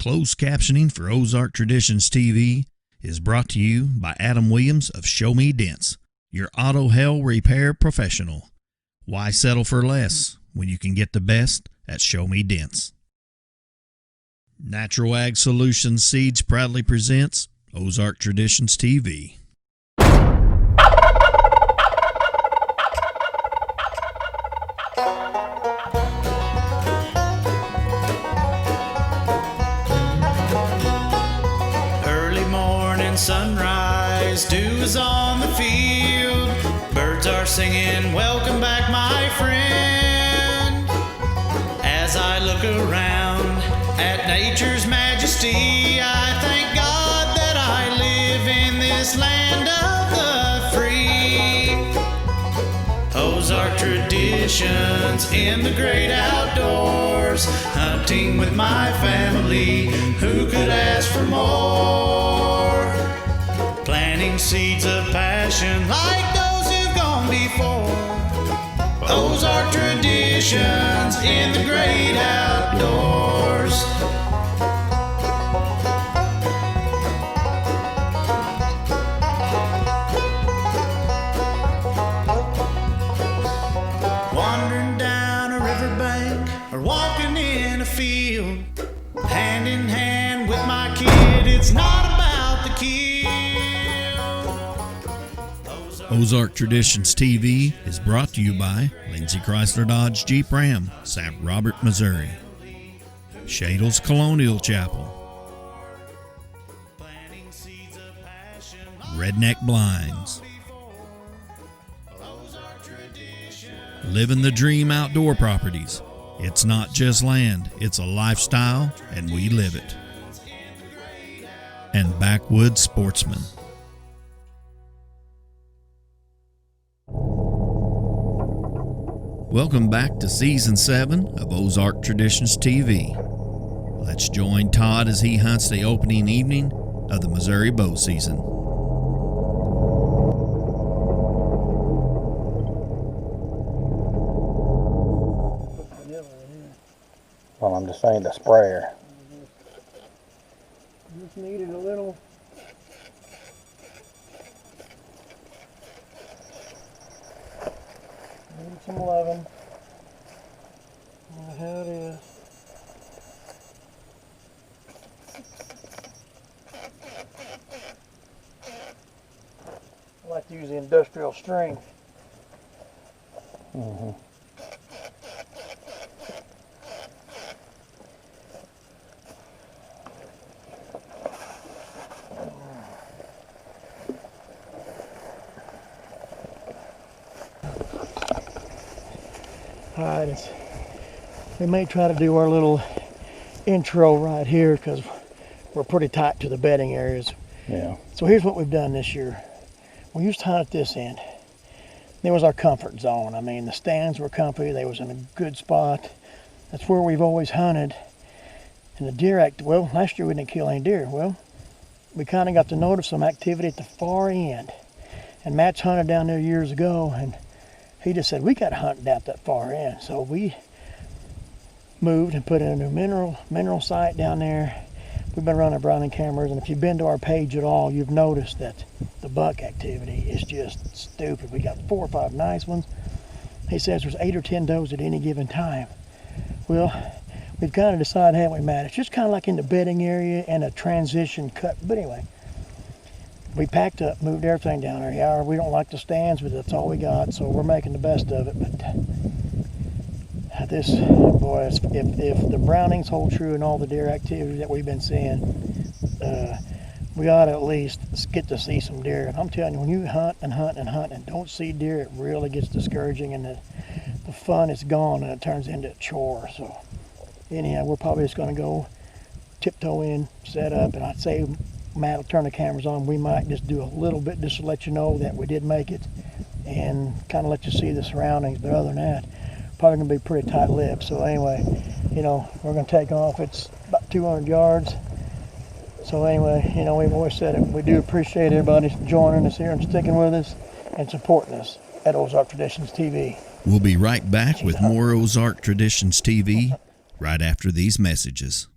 Closed captioning for Ozark Traditions TV is brought to you by Adam Williams of Show Me Dents, your auto hell repair professional. Why settle for less when you can get the best at Show Me Dents? Natural Ag Solutions Seeds proudly presents Ozark Traditions TV. Sunrise, dew is on the field, birds are singing, welcome back my friend. As I look around at nature's majesty, I thank God that I live in this land of the free. Ozark Traditions in the great outdoors, hunting with my family, who could ask for more? Planting seeds of passion like those who've gone before. Ozark Traditions in the great outdoors. Wandering down a riverbank or walking in a field, hand in hand with my kid, it's not about the kid. Ozark Traditions TV is brought to you by Lindsay Chrysler Dodge Jeep Ram, St. Robert, Missouri. Shadle's Colonial Chapel. Redneck Blinds. Living the Dream Outdoor Properties. It's not just land, it's a lifestyle, and we live it. And Backwoods Sportsman. Welcome back to Season 7 of Ozark Traditions TV. Let's join Todd as he hunts the opening evening of the Missouri bow season. Well, I'm just saying the sprayer. Just needed a little. Need some loving. How it is. I like to use the industrial strength. Mm-hmm. Alright, we may try to do our little intro right here because we're pretty tight to the bedding areas. Yeah. So here's what we've done this year. We used to hunt at this end. There was our comfort zone. I mean, the stands were comfy. They was in a good spot. That's where we've always hunted. And the deer well, last year we didn't kill any deer. Well, we kind of got to notice some activity at the far end. And Matt's hunted down there years ago, and he just said, we got to hunt down that far end. So we moved and put in a new mineral site down there. We've been running Browning cameras, and if you've been to our page at all, you've noticed that the buck activity is just stupid. We got 4 or 5 nice ones. He says there's 8 or 10 does at any given time. Well, we've kind of decided, haven't we, Matt? It's just kind of like in the bedding area and a transition cut. But anyway, we packed up, moved everything down there. Yeah, we don't like the stands, but that's all we got, so we're making the best of it. But this, boy, if the Brownings hold true and all the deer activity that we've been seeing, we ought to at least get to see some deer. And I'm telling you, when you hunt and hunt and hunt and don't see deer, it really gets discouraging, and the fun is gone, and it turns into a chore. So anyhow, we're probably just going to go tiptoe in, set up, and I'd say Matt will turn the cameras on. We might just do a little bit just to let you know that we did make it and kind of let you see the surroundings. But other than that, probably going to be pretty tight-lipped. So anyway, you know, we're going to take off. It's about 200 yards. So anyway, you know, we've always said it. We do appreciate everybody joining us here and sticking with us and supporting us at Ozark Traditions TV. We'll be right back with more Ozark Traditions TV right after these messages.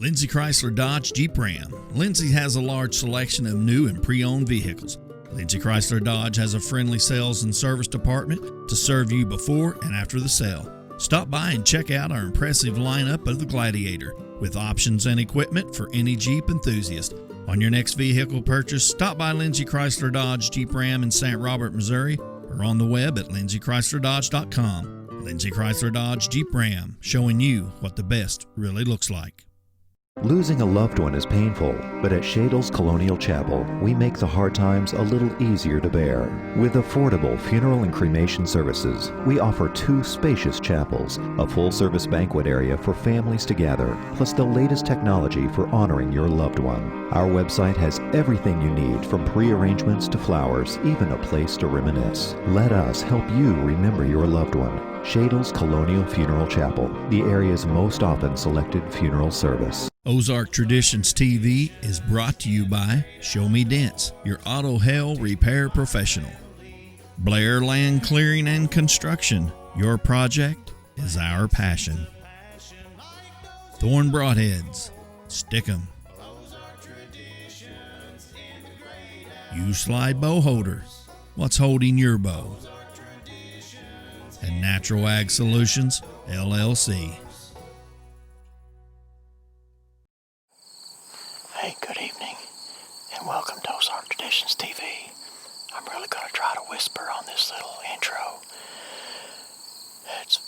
Lindsay Chrysler Dodge Jeep Ram. Lindsay has a large selection of new and pre-owned vehicles. Lindsay Chrysler Dodge has a friendly sales and service department to serve you before and after the sale. Stop by and check out our impressive lineup of the Gladiator, with options and equipment for any Jeep enthusiast. On your next vehicle purchase, stop by Lindsay Chrysler Dodge Jeep Ram in St. Robert, Missouri, or on the web at lindsaychryslerdodge.com. Lindsay Chrysler Dodge Jeep Ram, showing you what the best really looks like. Losing a loved one is painful, but at Shadle's Colonial Chapel, we make the hard times a little easier to bear. With affordable funeral and cremation services, we offer 2 spacious chapels, a full-service banquet area for families to gather, plus the latest technology for honoring your loved one. Our website has everything you need, from pre-arrangements to flowers, even a place to reminisce. Let us help you remember your loved one. Shadle's Colonial Funeral Chapel, the area's most often selected funeral service. Ozark Traditions TV is brought to you by Show Me Dents, your auto hail repair professional. Blair Land Clearing and Construction, your project is our passion. Thorn Broadheads, stick 'em. U-Slide Bow Holder, what's holding your bow? And Natural Ag Solutions, LLC. Hey, good evening, and welcome to Ozark Traditions TV. I'm really going to try to whisper on this little intro. It's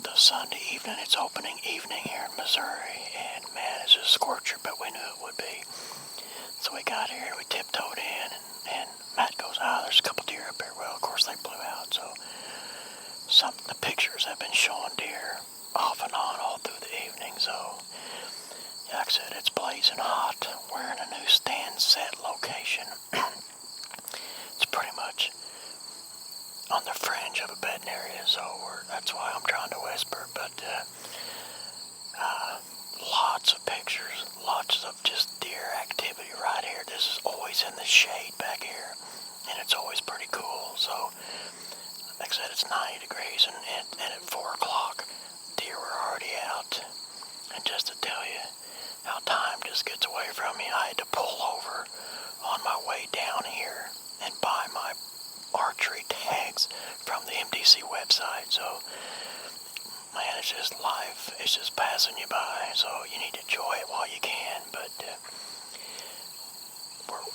the Sunday evening, it's opening evening here in Missouri, and man, it's a scorcher, but we knew it would be. So we got here, we tiptoed in, and Matt goes, there's a couple deer up here. Well, of course they blew out, so the pictures have been showing deer off and on all through the evening, so like I said, it's blazing hot. We're in a new stand set location. It's pretty much on the fringe of a bedding area, so that's why I'm trying to whisper, but lots of pictures, lots of just deer activity right here. This is always in the shade back here, and it's always pretty cool. So like I said, it's 90 degrees, and at 4 o'clock, deer were already out. And just to tell you how time just gets away from me, I had to pull over on my way down here and buy my archery tags from the MDC website. So, man, it's just life. It's just passing you by. So you need to enjoy it while you can. But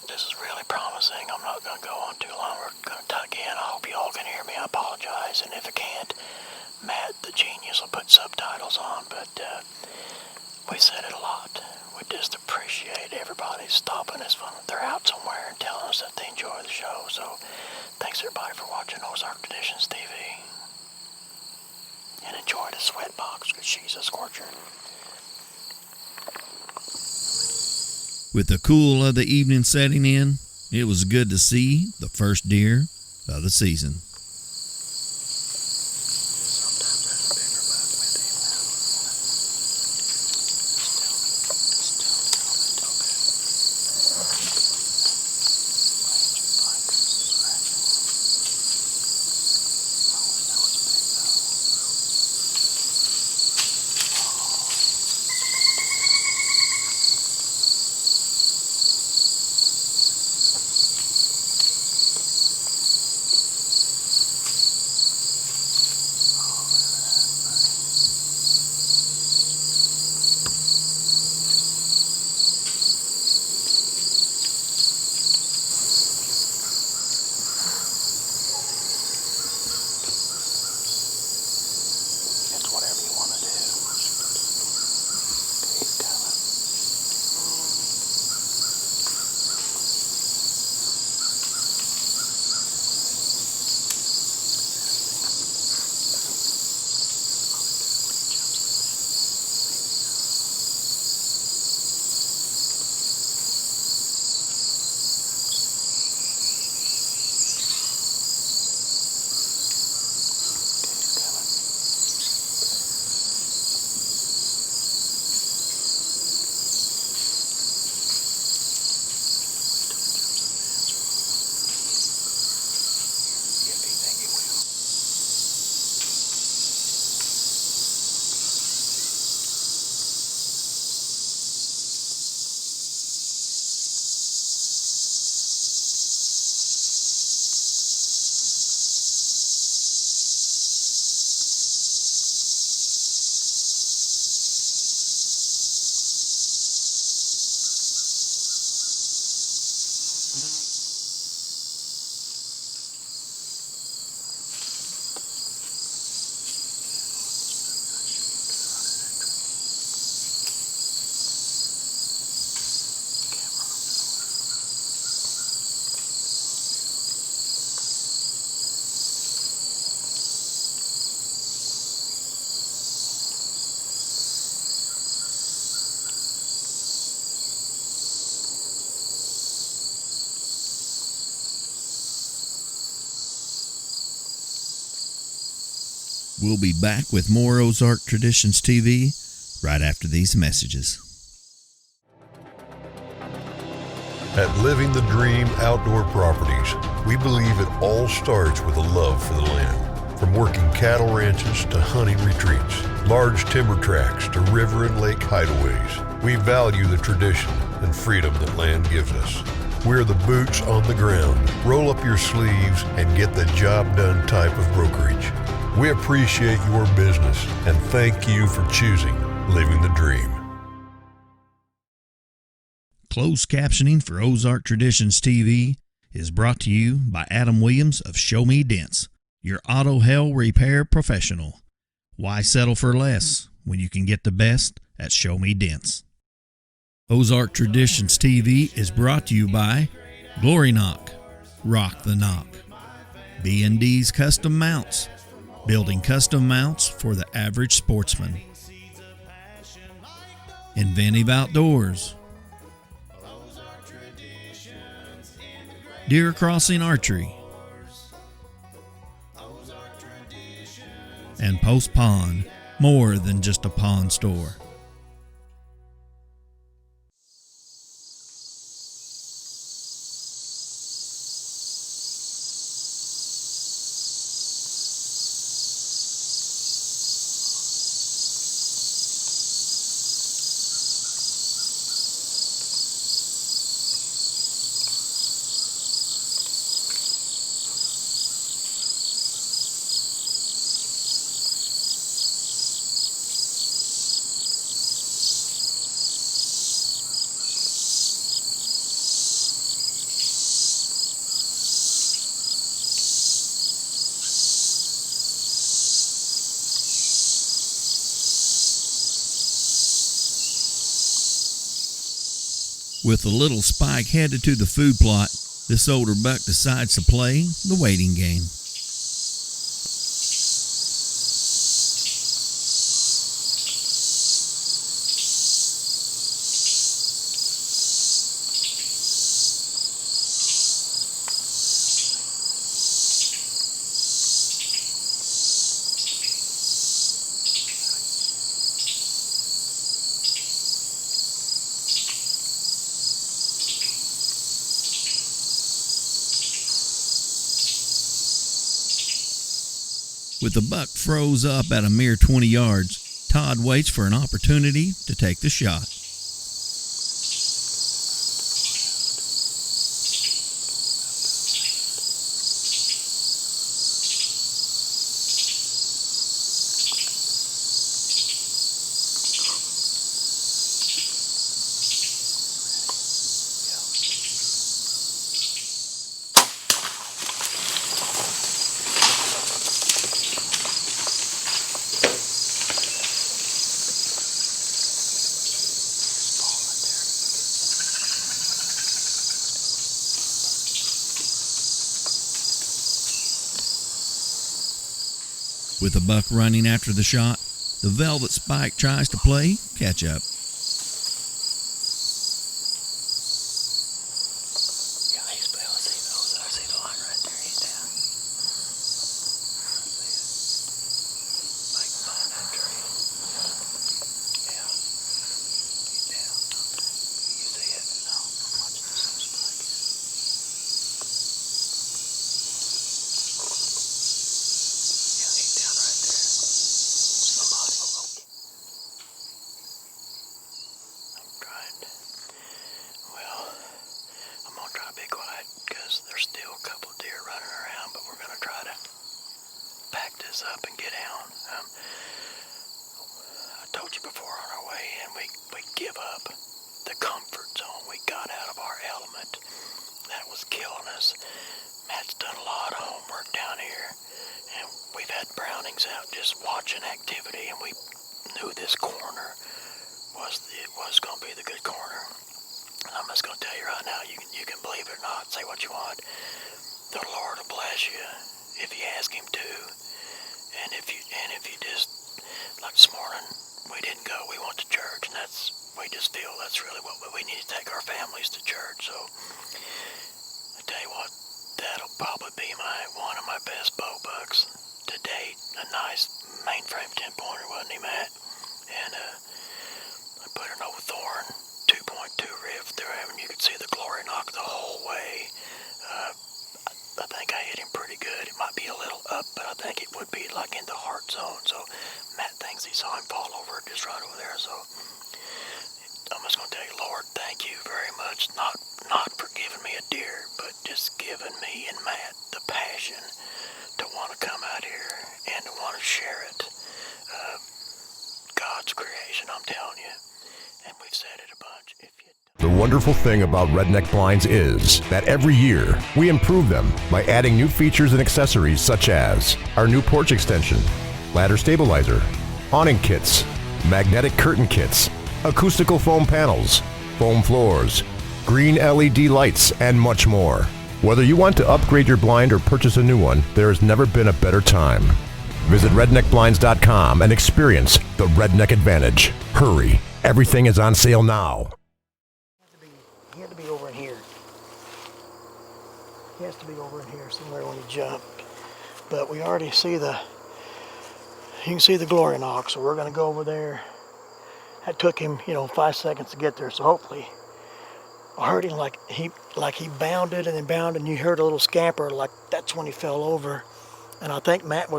this is really promising. I'm not going to go on too long. We're going to tuck in. I hope you all can hear me. I apologize. And if I can't, Matt, the genius, will put subtitles on. But we said it a lot. We just appreciate everybody stopping us when they're out somewhere and telling us that they enjoy the show. So thanks everybody for watching Ozark Traditions TV. And enjoy the sweat box, because she's a scorcher. With the cool of the evening setting in, it was good to see the first deer of the season. We'll be back with more Ozark Traditions TV right after these messages. At Living the Dream Outdoor Properties, we believe it all starts with a love for the land. From working cattle ranches to hunting retreats, large timber tracts to river and lake hideaways, we value the tradition and freedom that land gives us. We're the boots on the ground, roll up your sleeves and get the job done type of brokerage. We appreciate your business and thank you for choosing Living the Dream. Closed captioning for Ozark Traditions TV is brought to you by Adam Williams of Show Me Dents, your auto hell repair professional. Why settle for less when you can get the best at Show Me Dents? Ozark Traditions TV is brought to you by Glory Knock, Rock the Knock, B&D's Custom Mounts, building custom mounts for the average sportsman, Inventive Outdoors, Deer Crossing Archery, and Post Pond, more than just a pond store. With a little spike headed to the food plot, this older buck decides to play the waiting game. With the buck froze up at a mere 20 yards, Todd waits for an opportunity to take the shot. With the buck running after the shot, the velvet spike tries to play catch up. Up and get down. I told you before on our way in, we give up the comfort zone. We got out of our element. That was killing us. Matt's done a lot of homework down here, and we've had Brownings out just watching activity, and we knew this corner was going to be the good corner. And I'm just going to tell you right now, you can believe it or not, say what you want. The Lord will bless you if you ask Him to. And if you just, like this morning, we didn't go, we went to church, and we just feel that's really what we need to take our families to church. So, I tell you what, that'll probably be one of my best bow bucks to to date. A nice mainframe 10-pointer, wasn't he, Matt? And I put an old Thorn 2.2 riff through him, and you could see the glory knock the whole way. I think I hit him pretty good. It might be a little up, but I think it would be like in the heart zone. So Matt thinks he saw him fall over just right over there. So I'm just going to tell you, Lord, thank you very much. Not for giving me a deer, but just giving me and Matt the passion to want to come out here and to want to share it. God's creation, I'm telling you. And we've said it a bunch. The wonderful thing about Redneck Blinds is that every year we improve them by adding new features and accessories such as our new porch extension, ladder stabilizer, awning kits, magnetic curtain kits, acoustical foam panels, foam floors, green LED lights, and much more. Whether you want to upgrade your blind or purchase a new one, there has never been a better time. Visit redneckblinds.com and experience the Redneck Advantage. Hurry, everything is on sale now. He had to be over in here. He has to be over in here somewhere when he jumped. But we already see you can see the glory knock, so we're gonna go over there. That took him, 5 seconds to get there, so hopefully, I heard him like he bounded and then bounded, and you heard a little scamper, like that's when he fell over. And I think Matt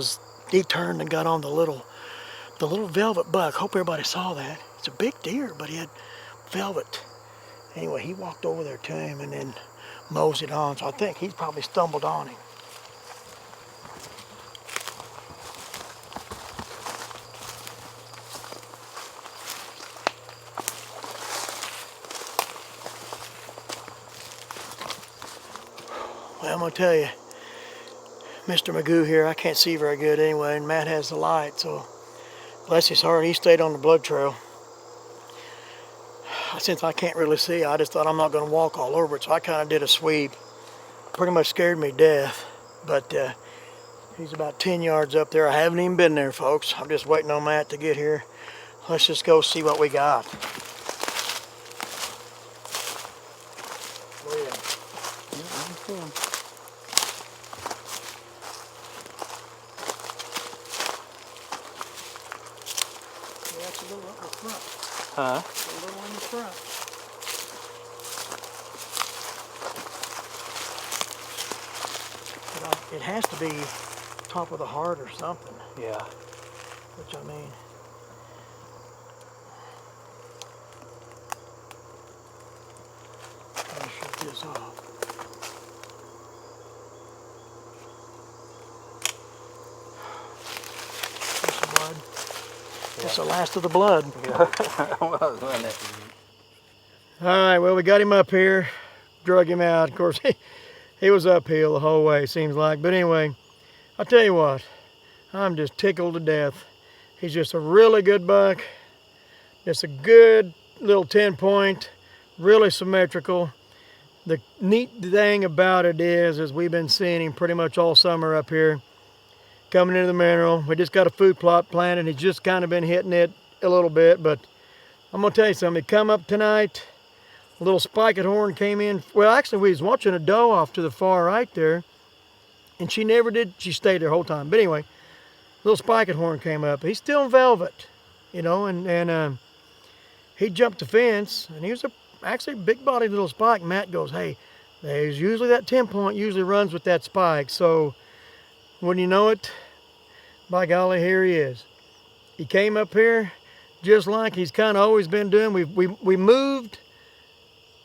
he turned and got on the little velvet buck. Hope everybody saw that. It's a big deer, but he had velvet. Anyway, he walked over there to him and then moseyed on, so I think he probably stumbled on him. Well, I'm going to tell you, Mr. Magoo here, I can't see very good anyway, and Matt has the light, so bless his heart, he stayed on the blood trail. Since I can't really see, I just thought I'm not going to walk all over it, so I kind of did a sweep. Pretty much scared me to death, but he's about 10 yards up there. I haven't even been there, folks. I'm just waiting on Matt to get here. Let's just go see what we got. Oh, yeah. Yeah, it's a little up in front. Huh? A little in the front. But it has to be top of the heart or something. Yeah. Which I mean. Let me shut this off. There's some blood. That's the last of the blood. Wasn't it? All right, well, we got him up here, drug him out. Of course, he was uphill the whole way, seems like. But anyway, I'll tell you what, I'm just tickled to death. He's just a really good buck. Just a good little 10-point, really symmetrical. The neat thing about it is we've been seeing him pretty much all summer up here. Coming into the mineral. We just got a food plot planted. He's just kind of been hitting it a little bit, but I'm gonna tell you something. He come up tonight, a little spiked horn came in. Well, actually, we was watching a doe off to the far right there, and she never did. She stayed there the whole time. But anyway, little spiked horn came up. He's still in velvet, and he jumped the fence, and he was actually big-bodied little spike. Matt goes, hey, there's usually that 10-point usually runs with that spike. So when you know it, by golly, here he is. He came up here just like he's kind of always been doing. We moved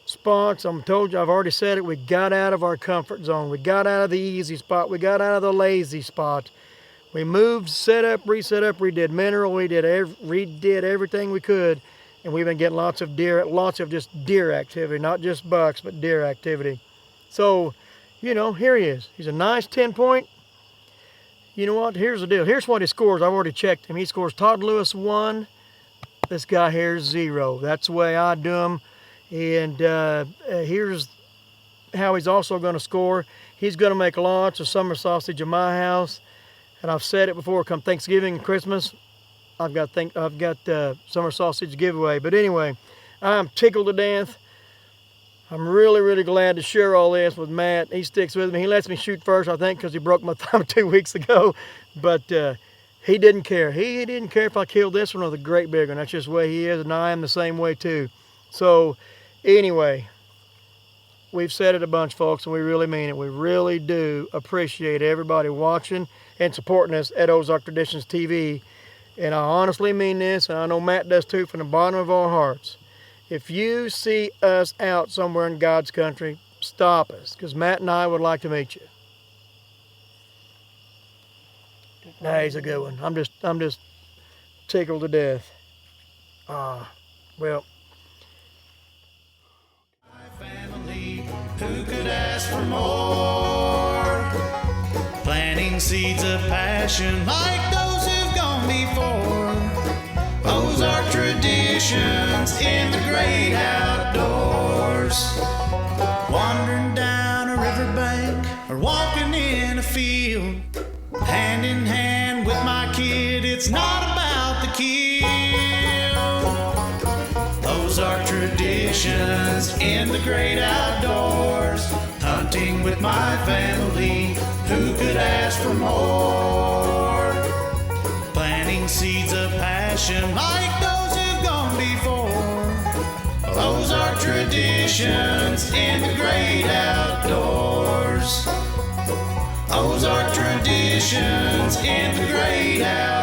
spots. I've already said it. We got out of our comfort zone. We got out of the easy spot. We got out of the lazy spot. We moved, set up, reset up, redid mineral. We redid everything we could, and we've been getting lots of just deer activity, not just bucks, but deer activity. So, here he is. He's a nice 10-point. You know what? Here's the deal. Here's what he scores. I've already checked him. He scores Todd Lewis 1. This guy here is 0. That's the way I do him. And here's how he's also going to score. He's going to make lots of summer sausage in my house. And I've said it before, come Thanksgiving and Christmas, I've got summer sausage giveaway. But anyway, I'm tickled to death. I'm really, really glad to share all this with Matt. He sticks with me. He lets me shoot first, I think, because he broke my thumb 2 weeks ago. But he didn't care. He didn't care if I killed this one or the great big one. That's just the way he is, and I am the same way too. So anyway, we've said it a bunch, folks, and we really mean it. We really do appreciate everybody watching and supporting us at Ozark Traditions TV. And I honestly mean this, and I know Matt does too, from the bottom of our hearts. If you see us out somewhere in God's country, stop us, because Matt and I would like to meet you. Nah, he's a good one. I'm just tickled to death. Well. Family, who could ask for more? Planting seeds of passion like those who've gone before. Ozark traditions in the great outdoors. Wandering down a riverbank or walking in a field. Hand in hand with my kid, it's not about the kill. Ozark traditions in the great outdoors. Hunting with my family, who could ask for more? Planting seeds of passion like those who've gone before. Ozark traditions in the great outdoors. Ozark traditions in the great outdoors.